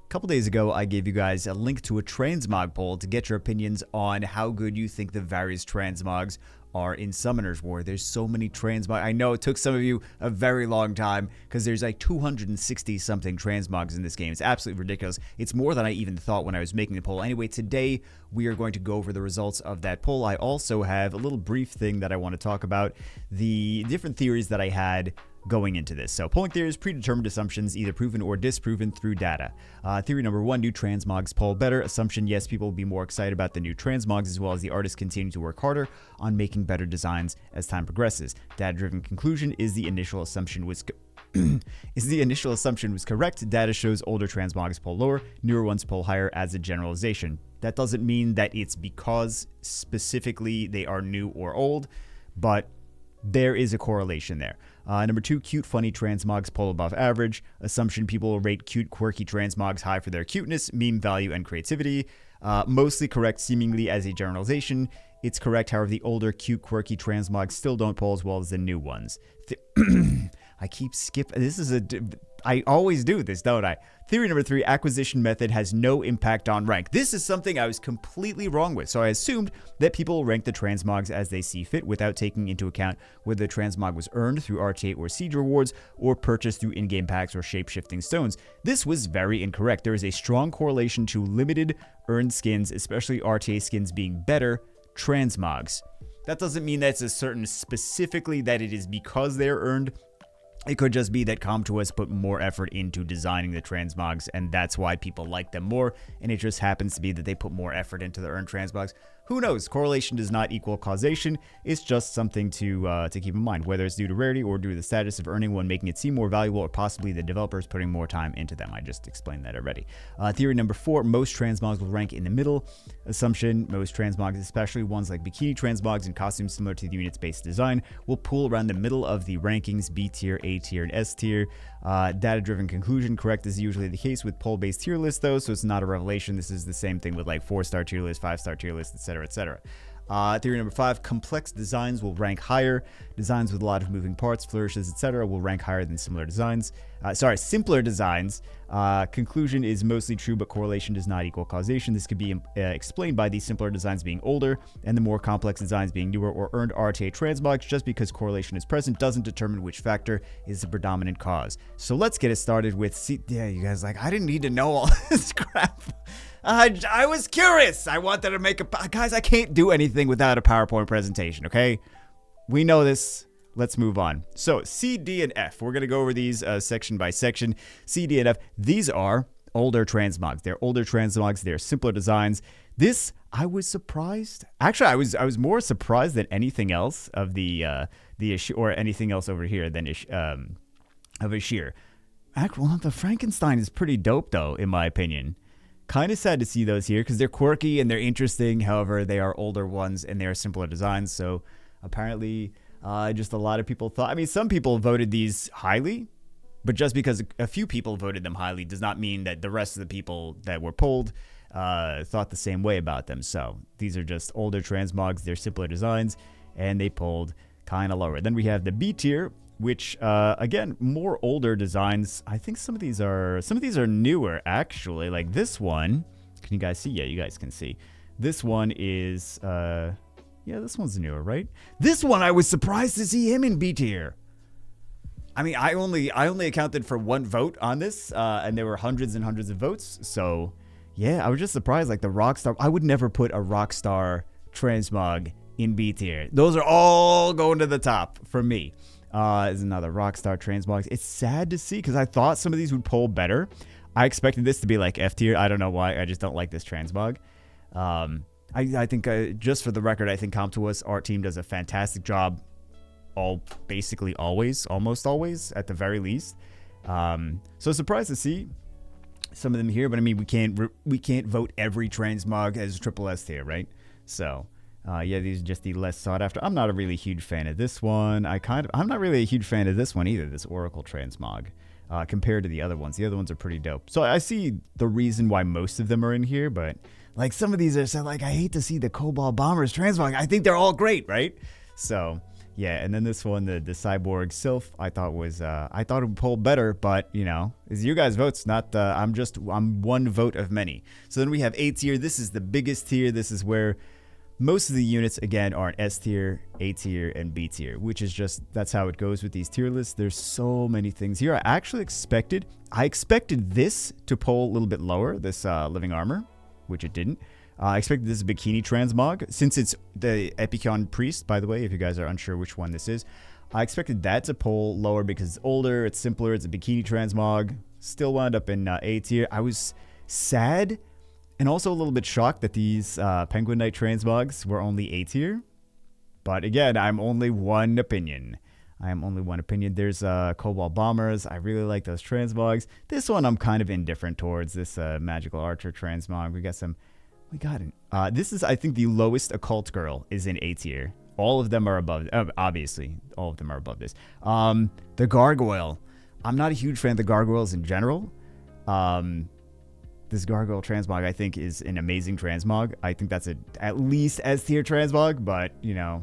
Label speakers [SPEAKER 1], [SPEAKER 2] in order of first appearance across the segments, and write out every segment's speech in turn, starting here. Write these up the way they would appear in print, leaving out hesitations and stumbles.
[SPEAKER 1] couple days ago, I gave you guys a link to a Transmog poll to get your opinions on how good you think the various Transmogs are in Summoner's War. There's so many Transmogs. I know it took some of you a very long time because there's like 260 something Transmogs in this game. It's absolutely ridiculous. It's more than I even thought when I was making the poll. Anyway, today we are going to go over the results of that poll. I also have a little brief thing that I want to talk about, the different theories that I had going into this. So polling theories, predetermined assumptions, either proven or disproven through data. Theory number one, new Transmogs poll better. Assumption, yes, people will be more excited about the new Transmogs as well as the artists continue to work harder on making better designs as time progresses. Data-driven conclusion, is the initial assumption was correct. Data shows older Transmogs poll lower, newer ones poll higher as a generalization. That doesn't mean that it's because specifically they are new or old, but there is a correlation there. Number two, cute, funny Transmogs poll above average. Assumption, people will rate cute, quirky Transmogs high for their cuteness, meme value, and creativity. Mostly correct, seemingly as a generalization. It's correct, however, the older, cute, quirky Transmogs still don't poll as well as the new ones. I keep skipping. I always do this, don't I? Theory number three, acquisition method has no impact on rank. This is something I was completely wrong with. So I assumed that people will rank the Transmogs as they see fit without taking into account whether the Transmog was earned through RTA or Siege rewards or purchased through in-game packs or shape-shifting stones. This was very incorrect. There is a strong correlation to limited earned skins, especially RTA skins being better Transmogs. That doesn't mean that's a certain specifically that it is because they're earned. It could just be that Com2 has put more effort into designing the Transmogs, and that's why people like them more, and it just happens to be that they put more effort into the earned Transmogs. Who knows? Correlation does not equal causation. It's just something to keep in mind, whether it's due to rarity or due to the status of earning one, making it seem more valuable, or possibly the developers putting more time into them. I just explained that already. Theory number four, most Transmogs will rank in the middle. Assumption, most Transmogs, especially ones like bikini Transmogs and costumes similar to the unit's base design, will pool around the middle of the rankings, B tier, A tier, and S tier. Data-driven conclusion, correct, this is usually the case with poll-based tier lists though, so it's not a revelation. This is the same thing with like 4-star tier lists, 5-star tier lists, etc., etc. Theory number five, complex designs will rank higher. Designs with a lot of moving parts, flourishes, etc. will rank higher than similar designs. Simpler designs. Conclusion is mostly true, but correlation does not equal causation. This could be explained by the simpler designs being older and the more complex designs being newer or earned RTA Transmogs. Just because correlation is present doesn't determine which factor is the predominant cause. So let's get it started with, you guys like, I didn't need to know all this crap. I was curious. I wanted to make guys, I can't do anything without a PowerPoint presentation, okay? We know this. Let's move on. So C, D, and F. We're going to go over these section by section. C, D, and F. These are older Transmogs. They're older Transmogs. They're simpler designs. This, I was surprised. Actually, I was more surprised than anything else of the issue, or anything else over here than of Ashir. Actually, the Frankenstein is pretty dope, though, in my opinion. Kind of sad to see those here because they're quirky and they're interesting. However, they are older ones and they are simpler designs. So apparently, just a lot of people thought. I mean, some people voted these highly, but just because a few people voted them highly does not mean that the rest of the people that were polled thought the same way about them. So these are just older Transmogs. They're simpler designs and they polled kind of lower. Then we have the B tier, which again, more older designs. I think some of these are newer actually. Like this one, can you guys see? Yeah, you guys can see. This one is yeah, this one's newer, right? This one I was surprised to see him in B tier. I mean, I only accounted for one vote on this, and there were hundreds and hundreds of votes. So yeah, I was just surprised. Like the Rockstar, I would never put a Rockstar Transmog in B tier. Those are all going to the top for me. Is another Rockstar Transmogs. It's sad to see because I thought some of these would poll better. I expected this to be like F tier. I don't know why. I just don't like this Transmog. I think, just for the record, I think Com2's art team does a fantastic job. Basically always, almost always, at the very least. So surprised to see some of them here, but I mean, we can't vote every Transmog as triple S tier, right? So. Yeah, these are just the less sought after. I'm not a really huge fan of this one. I'm not really a huge fan of this one either, this Oracle Transmog, compared to the other ones. The other ones are pretty dope. So I see the reason why most of them are in here, but like some of these are so like, I hate to see the Cobalt Bombers Transmog. I think they're all great, right? So Yeah, and then this one, the Cyborg Sylph, I thought it would pull better, but you know, it's you guys' votes, not I'm one vote of many. So then we have A tier. This is the biggest tier. This is where most of the units again are an S tier, A tier, and B tier, which is just that's how it goes with these tier lists. There's so many things here. I expected this to pull a little bit lower, this living armor, which it didn't. I expected this Bikini Transmog, since it's the Epicon Priest, by the way, if you guys are unsure which one this is. I expected that to pull lower because it's older, it's simpler, it's a Bikini Transmog. Still wound up in A tier. I was sad and also a little bit shocked that these Penguin Knight Transmogs were only A tier. But again, I'm only one opinion. There's Cobalt Bombers. I really like those Transmogs. This one I'm kind of indifferent towards, this Magical Archer Transmog. We got it. This is, I think, the lowest Occult Girl is in A tier. All of them are above. Obviously, all of them are above this. The Gargoyle. I'm not a huge fan of the Gargoyles in general. This Gargoyle Transmog, I think, is an amazing Transmog. I think that's at least S tier Transmog, but, you know,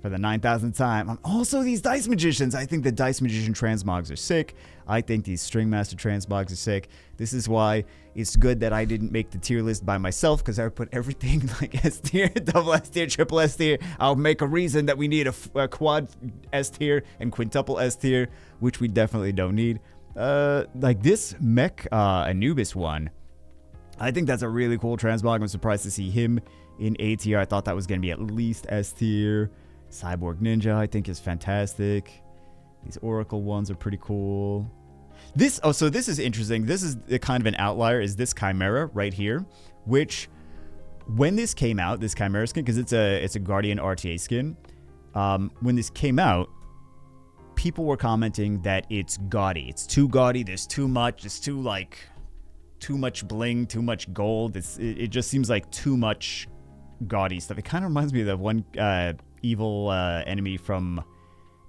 [SPEAKER 1] for the 9,000th time. Also, these Dice Magicians. I think the Dice Magician Transmogs are sick. I think these String Master Transmogs are sick. This is why it's good that I didn't make the tier list by myself, because I would put everything like S tier, double S tier, triple S tier. I'll make a reason that we need a quad S tier and quintuple S tier, which we definitely don't need. Like this Mech Anubis one, I think that's a really cool Transmog. I'm surprised to see him in A tier. I thought that was going to be at least S tier. Cyborg Ninja, I think, is fantastic. These Oracle ones are pretty cool. So this is interesting. This is the kind of an outlier, is this Chimera right here, which when this came out, this Chimera skin, because it's a Guardian RTA skin, when this came out, people were commenting that it's gaudy. It's too gaudy. There's too much. It's too much bling, too much gold. It just seems like too much gaudy stuff. It kind of reminds me of the one evil enemy from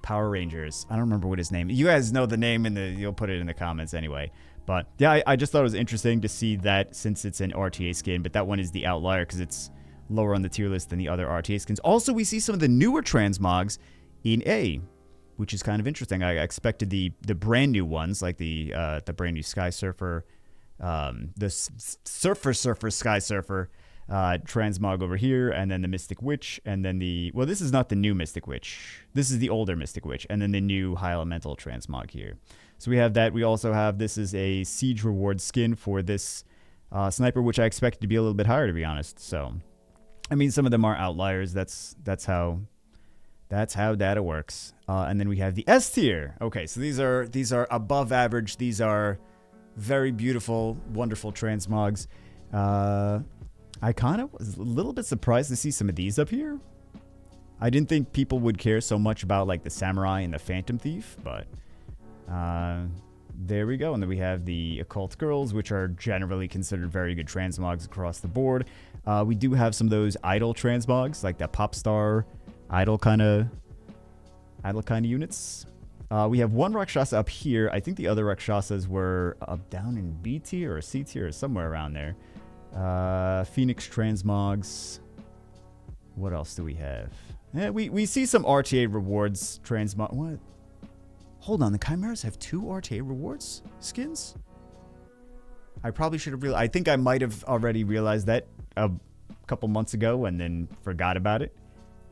[SPEAKER 1] Power Rangers. I don't remember what his name. You guys know the name, and you'll put it in the comments anyway. But yeah, I just thought it was interesting to see that, since it's an RTA skin, but that one is the outlier because it's lower on the tier list than the other RTA skins. Also, we see some of the newer Transmogs in A, which is kind of interesting. I expected the brand new ones, like the brand new Sky Surfer, the Surfer Sky Surfer Transmog over here, and then the Mystic Witch, and then this is not the new Mystic Witch. This is the older Mystic Witch, and then the new High Elemental Transmog here. So we have that. We also have, this is a Siege Reward skin for this Sniper, which I expected to be a little bit higher, to be honest. So, I mean, some of them are outliers. That's how data works. And then we have the S tier. Okay, so these are above average. These are very beautiful, wonderful Transmogs. I kind of was a little bit surprised to see some of these up here. I didn't think people would care so much about like the Samurai and the Phantom Thief, but there we go. And then we have the Occult Girls, which are generally considered very good Transmogs across the board. We do have some of those idol Transmogs, like that Pop Star idol kind of units. We have one Rakshasa up here. I think the other Rakshasas were down in B tier or C tier or somewhere around there. Phoenix Transmogs. What else do we have? We see some RTA rewards Transmog. What? Hold on, the Chimeras have 2 RTA rewards skins? I probably should have realized. I think I might have already realized that a couple months ago and then forgot about it.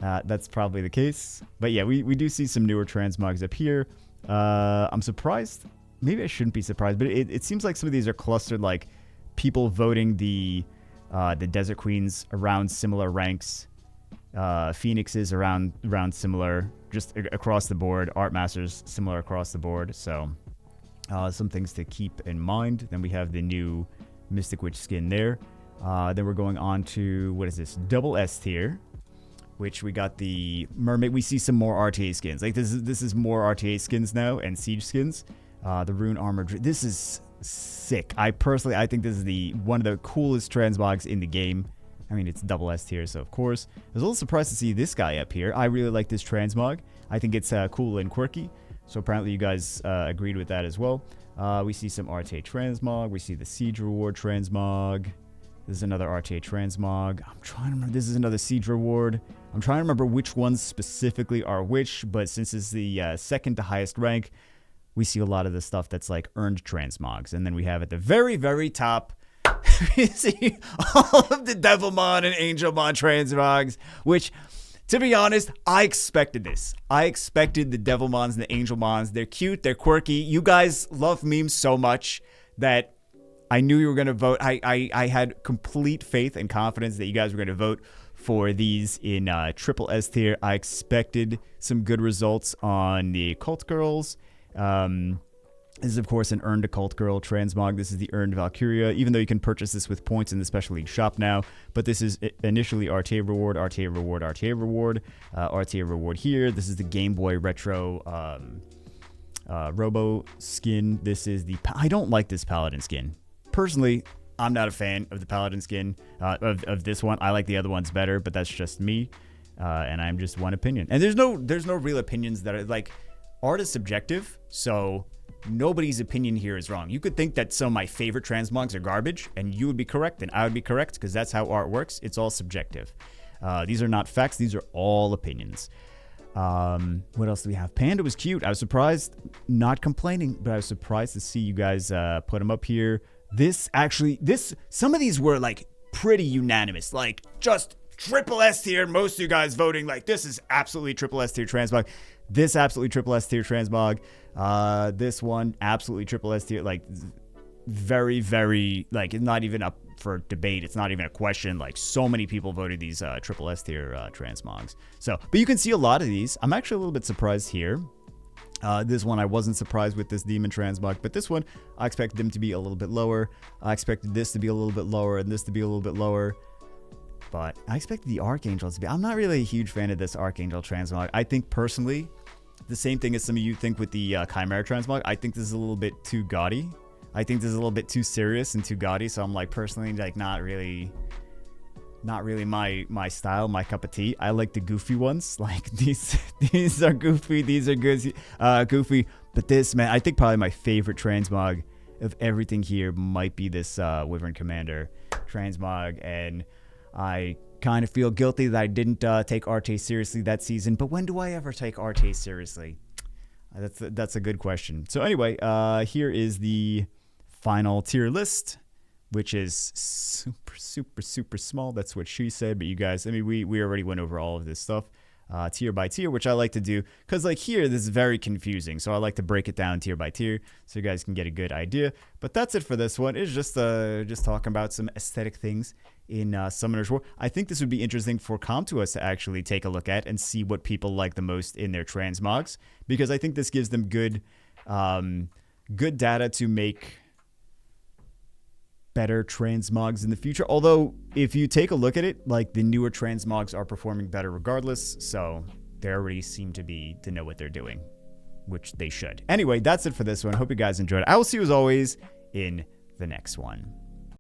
[SPEAKER 1] That's probably the case. But yeah, we do see some newer Transmogs up here. I'm surprised. Maybe I shouldn't be surprised, but it seems like some of these are clustered, like people voting the Desert Queens around similar ranks, Phoenixes around similar, just across the board, Art Masters similar across the board. So some things to keep in mind. Then we have the new Mystic Witch skin there. Then we're going on to, what is this, double S tier, which we got the Mermaid. We see some more RTA skins. Like this is more RTA skins now and Siege skins. The Rune Armor. This is sick. I think this is one of the coolest Transmogs in the game. I mean, it's double S tier, so of course. I was a little surprised to see this guy up here. I really like this Transmog. I think it's cool and quirky. So apparently you guys agreed with that as well. We see some RTA Transmog. We see the Siege Reward Transmog. This is another RTA Transmog. I'm trying to remember. This is another Siege Reward. I'm trying to remember which ones specifically are which, but since it's the second to highest rank, we see a lot of the stuff that's like earned Transmogs. And then we have at the very, very top, you see all of the Devilmon and Angelmon Transmogs, which, to be honest, I expected this. I expected the Devilmons and the Angelmons. They're cute. They're quirky. You guys love memes so much that I knew you were going to vote. I had complete faith and confidence that you guys were going to vote for these in triple S tier. I expected some good results on the Cult Girls. This is, of course, an earned Occult Girl Transmog. This is the earned Valkyria, even though you can purchase this with points in the Special League shop now. But this is initially RTA Reward, RTA Reward, RTA Reward, RTA Reward here. This is the Game Boy Retro Robo skin. This is the... I don't like this Paladin skin. Personally, I'm not a fan of the Paladin skin, of this one. I like the other ones better, but that's just me. And I'm just one opinion. And there's no real opinions that are like... Art is subjective, so... Nobody's opinion here is wrong. You could think that some of my favorite Transmogs are garbage, and you would be correct, and I would be correct, because that's how art works. It's all subjective. These are not facts. These are all opinions. What else do we have? Panda was cute. I was surprised, not complaining, but I was surprised to see you guys put him up here. Some of these were, like, pretty unanimous. Like, just triple S tier. Most of you guys voting, like, this is absolutely triple S tier Transmog. This absolutely triple S tier Transmog. This one absolutely triple S tier. Like very, very, like it's not even up for debate. It's not even a question. Like so many people voted these triple S tier Transmogs. So, but you can see a lot of these. I'm actually a little bit surprised here. This one I wasn't surprised with this Demon Transmog, but this one I expected them to be a little bit lower. I expected this to be a little bit lower and this to be a little bit lower. But I expected the Archangels to be... I'm not really a huge fan of this Archangel Transmog. I think, personally, the same thing as some of you think with the Chimera Transmog. I think this is a little bit too gaudy. I think this is a little bit too serious and too gaudy. So I'm, like, personally, like, not really my style, my cup of tea. I like the goofy ones. Like, these are goofy. These are good, goofy. But this, man, I think probably my favorite Transmog of everything here might be this Wyvern Commander Transmog. And... I kind of feel guilty that I didn't take RTA seriously that season, but when do I ever take RTA seriously? That's a good question. So anyway, here is the final tier list, which is super, super, super small. That's what she said, but you guys, I mean, we already went over all of this stuff. Tier by tier, which I like to do because like here this is very confusing, so I like to break it down tier by tier so you guys can get a good idea. But that's it for this one. It's just talking about some aesthetic things in Summoner's War. I think this would be interesting for Comtuos to actually take a look at and see what people like the most in their Transmogs, because I think this gives them good data to make better Transmogs in the future. Although if you take a look at it, like the newer Transmogs are performing better regardless, so they already seem to know what they're doing, which they should. Anyway, that's it for this one. Hope you guys enjoyed it. I will see you as always in the next one.